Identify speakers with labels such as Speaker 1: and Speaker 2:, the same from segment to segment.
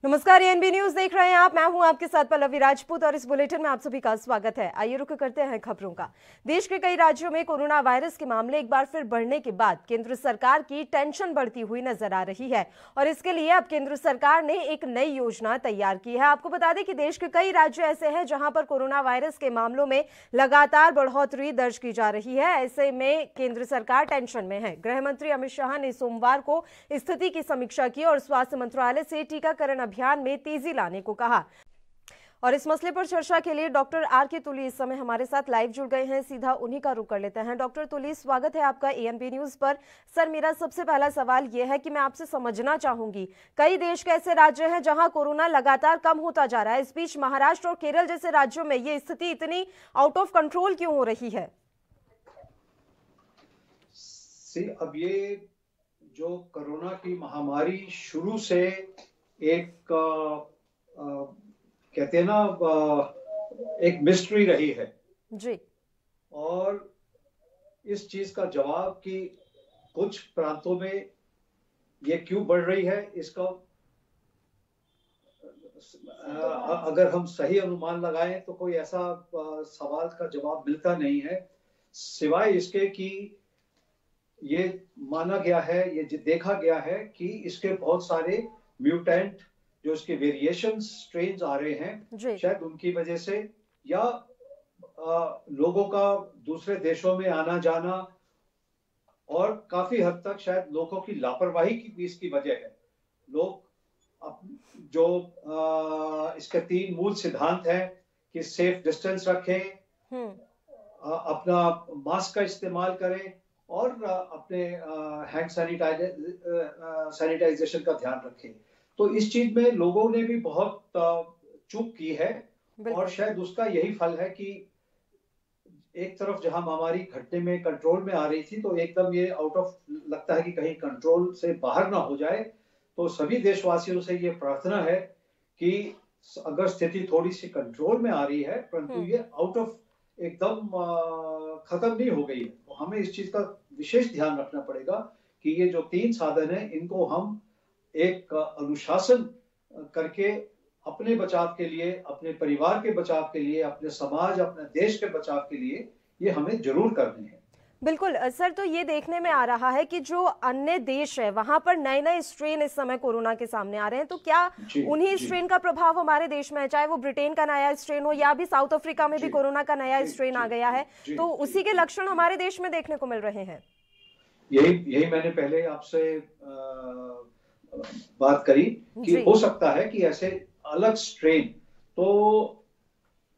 Speaker 1: नमस्कार, ANB news देख रहे हैं आप। मैं हूं आपके साथ पल्लवी राजपूत और इस बुलेटिन में आप सभी का स्वागत है। आइए रुक करते हैं खबरों का। देश के कई राज्यों में कोरोना वायरस के मामले एक बार फिर बढ़ने के बाद केंद्र सरकार की टेंशन बढ़ती हुई नजर आ रही है और इसके लिए अब केंद्र सरकार ने एक नई योजना तैयार की है। आपको बता दें कि देश के कई राज्य ऐसे हैं जहां पर कोरोना वायरस के मामलों में लगातार बढ़ोतरी दर्ज की जा रही है। ऐसे में केंद्र सरकार टेंशन में है। गृह मंत्री अमित शाह ने सोमवार को स्थिति की समीक्षा की और स्वास्थ्य मंत्रालय से टीकाकरण अभियान में तेजी लाने को कहा। और इस मसले पर चर्चा के लिए डॉक्टर आर.के. तुली इस समय हमारे साथ लाइव जुड़ गए हैं। सीधा उन्हीं का रुख कर लेते हैं। डॉक्टर तुली, स्वागत है आपका एएनबी न्यूज पर। सर, मेरा सबसे पहला सवाल यह है कि मैं आपसे समझना चाहूंगी, कई देश के ऐसे राज्य हैं जहां कोरोना लगातार कम होता जा रहा है। इस बीच महाराष्ट्र और केरल जैसे राज्यों में ये स्थिति इतनी आउट ऑफ कंट्रोल क्यों हो रही है?
Speaker 2: अब ये जो कोरोना की महामारी शुरू से एक कहते हैं ना, एक मिस्ट्री रही है
Speaker 1: जी।
Speaker 2: और इस चीज का जवाब कि कुछ प्रांतों में ये क्यों बढ़ रही है, इसका अगर हम सही अनुमान लगाएं तो कोई ऐसा सवाल का जवाब मिलता नहीं है, सिवाय इसके कि ये माना गया है, ये देखा गया है कि इसके बहुत सारे म्यूटेंट जो इसके वेरिएशन स्ट्रेन्स आ रहे हैं, शायद उनकी वजह से या लोगों का दूसरे देशों में आना जाना और काफी हद तक शायद लोगों की लापरवाही की भी इसकी वजह है। लोग जो इसके 3 मूल सिद्धांत हैं कि सेफ डिस्टेंस रखें, अपना मास्क का इस्तेमाल करें और अपने हैंड सैनिटाइजेशन का ध्यान रखें। तो इस चीज में लोगों ने भी बहुत चूक की है और शायद उसका यही फल है कि एक तरफ जहां महामारी घटने में कंट्रोल में आ रही थी तो एकदम ये आउट ऑफ लगता है कि कहीं कंट्रोल से बाहर ना हो जाए। तो सभी देशवासियों से ये प्रार्थना है कि अगर स्थिति थोड़ी सी कंट्रोल में आ रही है परंतु ये आउट ऑफ एकदम खत्म नहीं हो गई है, तो हमें इस चीज का विशेष ध्यान रखना पड़ेगा कि ये जो 3 साधन है इनको हम एक अनुशासन करके अपने बचाव के लिए, अपने परिवार के बचाव के लिए, अपने समाज, अपने देश के बचाव के लिए ये हमें जरूर करने हैं।
Speaker 1: बिल्कुल सर, तो ये देखने में आ रहा है कि जो अन्य देश है वहां पर नए नए स्ट्रेन इस समय कोरोना के सामने आ रहे हैं, तो क्या उन्हीं स्ट्रेन का प्रभाव हमारे देश में है? चाहे वो ब्रिटेन का नया स्ट्रेन हो या अभी साउथ अफ्रीका में भी कोरोना का नया स्ट्रेन आ गया है, तो उसी के लक्षण हमारे देश में देखने को मिल रहे हैं।
Speaker 2: यही मैंने पहले आपसे बात करी कि हो सकता है कि ऐसे अलग स्ट्रेन, तो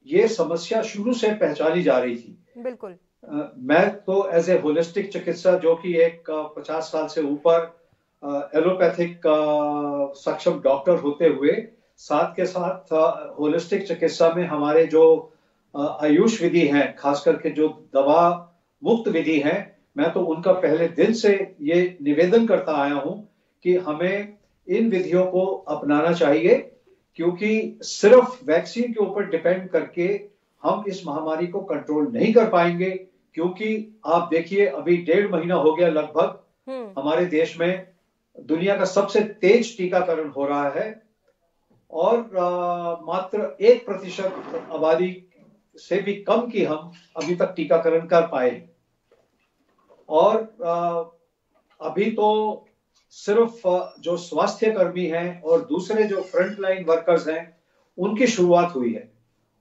Speaker 2: ये समस्या शुरू से पहचानी जा रही थी।
Speaker 1: बिल्कुल।
Speaker 2: मैं तो एज ए होलिस्टिक चिकित्सा, जो कि एक 50 साल से ऊपर एलोपैथिक सक्षम डॉक्टर होते हुए साथ के साथ होलिस्टिक चिकित्सा में हमारे जो आयुष विधि हैं, खास करके जो दवा मुक्त विधि हैं, मैं तो उनका पहले दिन से ये निवेदन करता आया हूं कि हमें इन विधियों को अपनाना चाहिए, क्योंकि सिर्फ वैक्सीन के ऊपर डिपेंड करके हम इस महामारी को कंट्रोल नहीं कर पाएंगे। क्योंकि आप देखिए, अभी 1.5 महीना हो गया लगभग हमारे देश में दुनिया का सबसे तेज टीकाकरण हो रहा है और मात्र 1% आबादी से भी कम की हम अभी तक टीकाकरण कर पाए। और अभी तो सिर्फ जो स्वास्थ्य कर्मी हैं और दूसरे जो फ्रंट लाइन वर्कर्स हैं उनकी शुरुआत हुई है,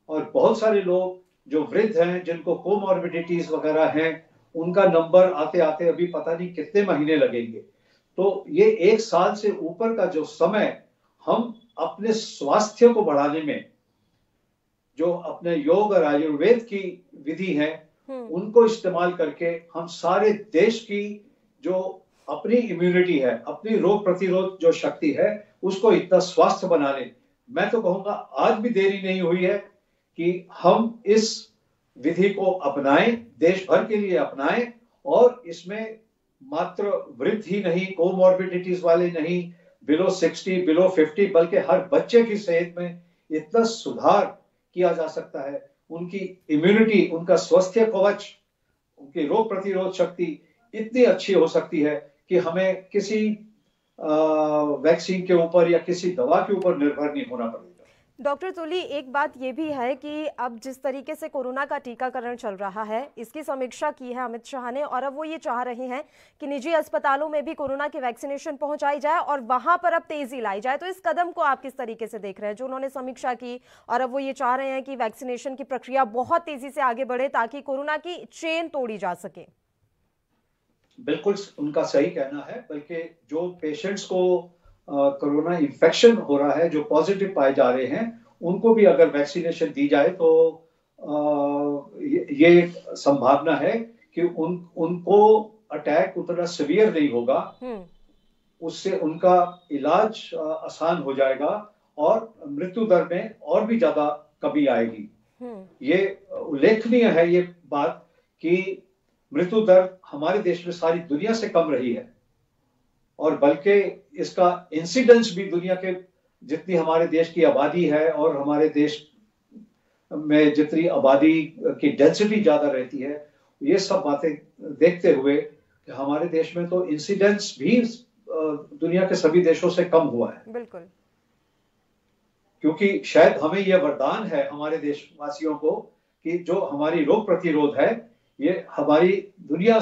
Speaker 2: और बहुत सारे लोग जो वृद्ध हैं, जिनको कोमॉर्बिडिटीज वगैरह हैं, उनका नंबर आते आते अभी पता नहीं कितने महीने लगेंगे। तो ये 1 साल से ऊपर का जो समय हम अपने स्वास्थ्य को बढ़ाने में जो अपने योग और आयुर्वेद की विधि है उनको इस्तेमाल करके हम सारे देश की जो अपनी इम्यूनिटी है, अपनी रोग प्रतिरोध जो शक्ति है, उसको इतना स्वस्थ बना लें। मैं तो कहूंगा आज भी देरी नहीं हुई है कि हम इस विधि को अपनाएं, देश भर के लिए अपनाएं, और इसमें मात्र वृद्ध ही नहीं, कोमॉर्बिडिटीज वाले नहीं, बिलो 60, बिलो 50, बल्कि हर बच्चे की सेहत में इतना सुधार किया जा सकता है। उनकी इम्यूनिटी, उनका स्वास्थ्य कवच, उनकी रोग प्रतिरोध शक्ति इतनी अच्छी हो सकती है कि हमें किसी वैक्सीन के ऊपर या किसी दवा के ऊपर निर्भर नहीं होना पड़ेगा।
Speaker 1: डॉक्टर तुली, एक बात ये भी है कि अब जिस तरीके से कोरोना का टीकाकरण चल रहा है, इसकी समीक्षा की है अमित शाह ने, और अब वो ये चाह रहे हैं कि निजी अस्पतालों में भी कोरोना की वैक्सीनेशन पहुंचाई जाए और वहां पर अब तेजी लाई जाए। तो इस कदम को आप किस तरीके से देख रहे हैं, जो उन्होंने समीक्षा की और अब वो ये चाह रहे हैं कि वैक्सीनेशन की प्रक्रिया बहुत तेजी से आगे बढ़े ताकि कोरोना की चेन तोड़ी जा सके?
Speaker 2: बिल्कुल उनका सही कहना है, बल्कि जो पेशेंट्स को कोरोना इन्फेक्शन हो रहा है, जो पॉजिटिव पाए जा रहे हैं, उनको भी अगर वैक्सीनेशन दी जाए तो ये संभावना है कि उनको अटैक उतना सीवियर नहीं होगा, उससे उनका इलाज आसान हो जाएगा और मृत्यु दर में और भी ज्यादा कमी आएगी। ये उल्लेखनीय है ये बात कि मृत्यु दर हमारे देश में सारी दुनिया से कम रही है, और बल्कि इसका इंसिडेंस भी दुनिया के जितनी हमारे देश की आबादी है और हमारे देश में जितनी आबादी की डेंसिटी ज्यादा रहती है, ये सब बातें देखते हुए कि हमारे देश में तो इंसिडेंस भी दुनिया के सभी देशों से कम हुआ है।
Speaker 1: बिल्कुल,
Speaker 2: क्योंकि शायद हमें यह वरदान है हमारे देशवासियों को कि जो हमारी रोग प्रतिरोध है ये हमारी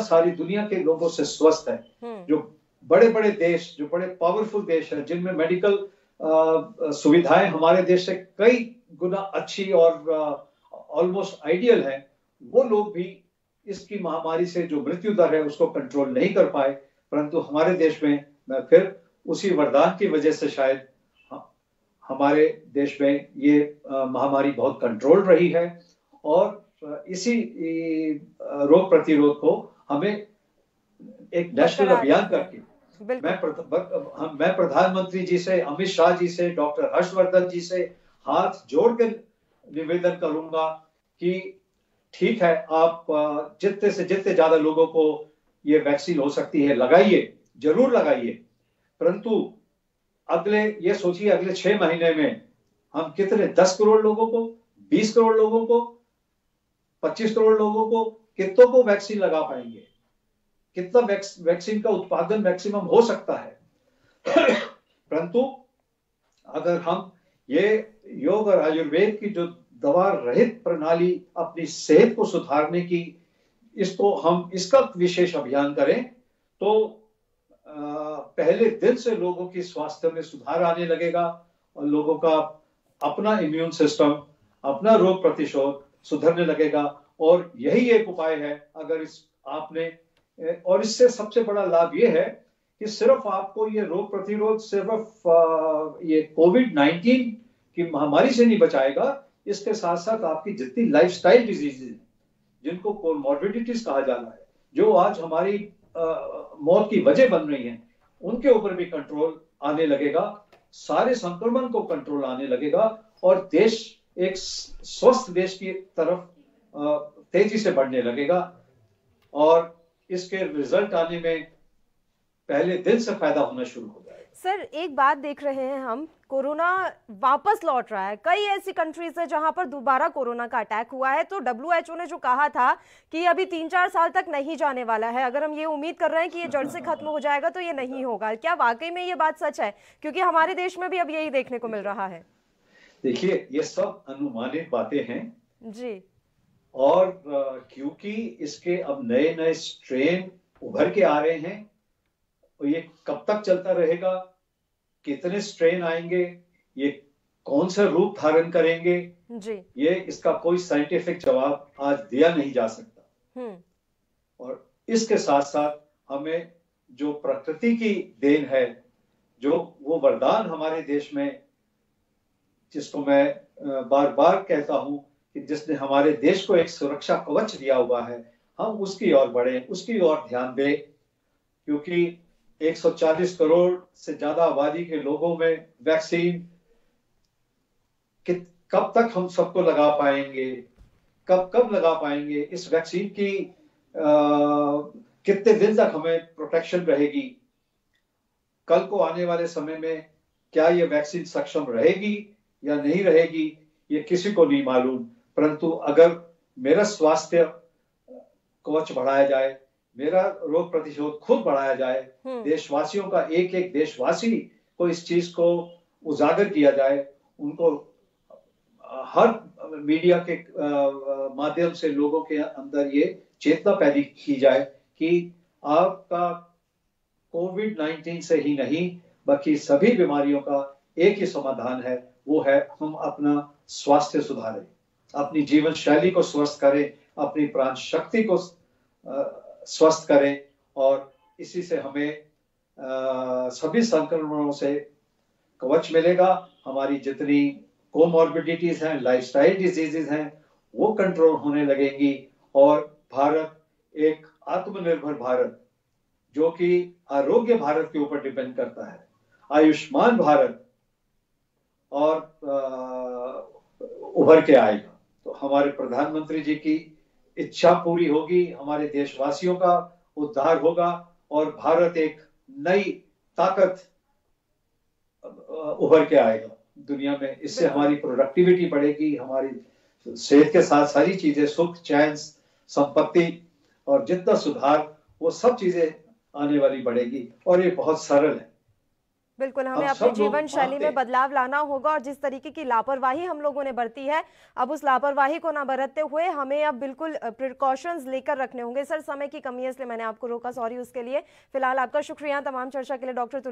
Speaker 2: सारी दुनिया के लोगों से स्वस्थ है। जो बड़े बड़े देश, जो बड़े पावरफुल देश हैं, जिनमें मेडिकल सुविधाएं हमारे देश से कई गुना अच्छी और ऑलमोस्ट आइडियल है, वो लोग भी इसकी महामारी से जो मृत्यु दर है उसको कंट्रोल नहीं कर पाए, परंतु हमारे देश में फिर उसी वरदान की वजह से शायद हमारे देश में ये महामारी बहुत कंट्रोल रही है, और इसी रोग प्रतिरोध को हमें एक नेशनल अभियान करके मैं प्रधानमंत्री जी से, अमित शाह जी से, डॉक्टर हर्षवर्धन जी से हाथ जोड़ के निवेदन करूंगा कि ठीक है, आप जितने से जितने ज्यादा लोगों को ये वैक्सीन हो सकती है लगाइए, जरूर लगाइए, परंतु ये सोचिए अगले 6 महीने में हम कितने 10 करोड़ लोगों को, 20 करोड़ लोगों को, 25 करोड़ लोगों को, कितनों को वैक्सीन लगा पाएंगे, कितना वैक्सीन का उत्पादन मैक्सिमम हो सकता है। परंतु अगर हम ये योग और आयुर्वेद की जो दवा रहित प्रणाली अपनी सेहत को सुधारने की, इसका विशेष अभियान करें तो पहले दिन से लोगों की स्वास्थ्य में सुधार आने लगेगा और लोगों का अपना इम्यून सिस्टम, अपना रोग प्रतिशोध सुधरने लगेगा। और यही एक उपाय है, अगर और इससे सबसे बड़ा लाभ ये है कि सिर्फ आपको ये रोग प्रतिरोध सिर्फ ये कोविड-19 की महामारी से नहीं बचाएगा, इसके साथ साथ आपकी जितनी लाइफस्टाइल डिजीजेज जिनको कोमॉर्बिडिटीज कहा जाता है, जो आज हमारी मौत की वजह बन रही हैं, उनके ऊपर भी कंट्रोल आने लगेगा, सारे संक्रमण को कंट्रोल आने लगेगा और देश एक स्वस्थ देश की तरफ तेजी से बढ़ने लगेगा और इसके रिजल्ट आने में पहले दिन से फायदा होना शुरू हो जाएगा।
Speaker 1: सर, एक बात देख रहे हैं हम, कोरोना वापस लौट रहा है। कई ऐसी कंट्रीज है जहां पर दोबारा कोरोना का अटैक हुआ है, तो WHO ने जो कहा था कि अभी 3-4 साल तक नहीं जाने वाला है, अगर हम ये उम्मीद कर रहे हैं कि ये जड़ से खत्म हो जाएगा तो ये नहीं होगा। क्या वाकई में ये बात सच है? क्योंकि हमारे देश में भी अब यही देखने को मिल रहा है।
Speaker 2: देखिए, ये सब अनुमानित बातें हैं
Speaker 1: जी,
Speaker 2: और क्योंकि इसके अब नए नए स्ट्रेन उभर के आ रहे हैं, और ये कब तक चलता रहेगा, कितने स्ट्रेन आएंगे, ये कौन सा रूप धारण करेंगे
Speaker 1: जी,
Speaker 2: ये इसका कोई साइंटिफिक जवाब आज दिया नहीं जा सकता। और इसके साथ साथ हमें जो प्रकृति की देन है, जो वो वरदान हमारे देश में, जिसको मैं बार बार कहता हूं कि जिसने हमारे देश को एक सुरक्षा कवच दिया हुआ है, हम उसकी ओर बढ़े, उसकी ओर ध्यान दें, क्योंकि 140 करोड़ से ज्यादा आबादी के लोगों में वैक्सीन कब तक हम सबको लगा पाएंगे, कब लगा पाएंगे, इस वैक्सीन की कितने दिन तक हमें प्रोटेक्शन रहेगी, कल को आने वाले समय में क्या ये वैक्सीन सक्षम रहेगी या नहीं रहेगी, ये किसी को नहीं मालूम। परंतु अगर मेरा स्वास्थ्य कवच बढ़ाया जाए, मेरा रोग प्रतिरोध खुद बढ़ाया जाए, देशवासियों का एक एक देशवासी को इस चीज को उजागर किया जाए, उनको हर मीडिया के माध्यम से लोगों के अंदर ये चेतना पैदा की जाए कि आपका कोविड-19 से ही नहीं बल्कि सभी बीमारियों का एक ही समाधान है, वो है हम अपना स्वास्थ्य सुधारें, अपनी जीवन शैली को स्वस्थ करें, अपनी प्राण शक्ति को स्वस्थ करें और इसी से हमें सभी संक्रमणों से कवच मिलेगा। हमारी जितनी कोमॉर्बिडिटीज हैं, लाइफस्टाइल डिजीजेज हैं, वो कंट्रोल होने लगेंगी और भारत एक आत्मनिर्भर भारत जो कि आरोग्य भारत के ऊपर डिपेंड करता है, आयुष्मान भारत और उभर के आएगा। तो हमारे प्रधानमंत्री जी की इच्छा पूरी होगी, हमारे देशवासियों का उद्धार होगा और भारत एक नई ताकत उभर के आएगा दुनिया में। इससे हमारी प्रोडक्टिविटी बढ़ेगी, हमारी सेहत के साथ सारी चीजें, सुख चैन संपत्ति और जितना सुधार, वो सब चीजें आने वाली बढ़ेगी और ये बहुत सरल है।
Speaker 1: बिल्कुल, हमें अपने जीवन शैली में बदलाव लाना होगा और जिस तरीके की लापरवाही हम लोगों ने बरती है, अब उस लापरवाही को ना बरतते हुए हमें अब बिल्कुल प्रिकॉशंस लेकर रखने होंगे। सर, समय की कमी है इसलिए मैंने आपको रोका, सॉरी उसके लिए। फिलहाल आपका शुक्रिया तमाम चर्चा के लिए डॉक्टर तुलसी।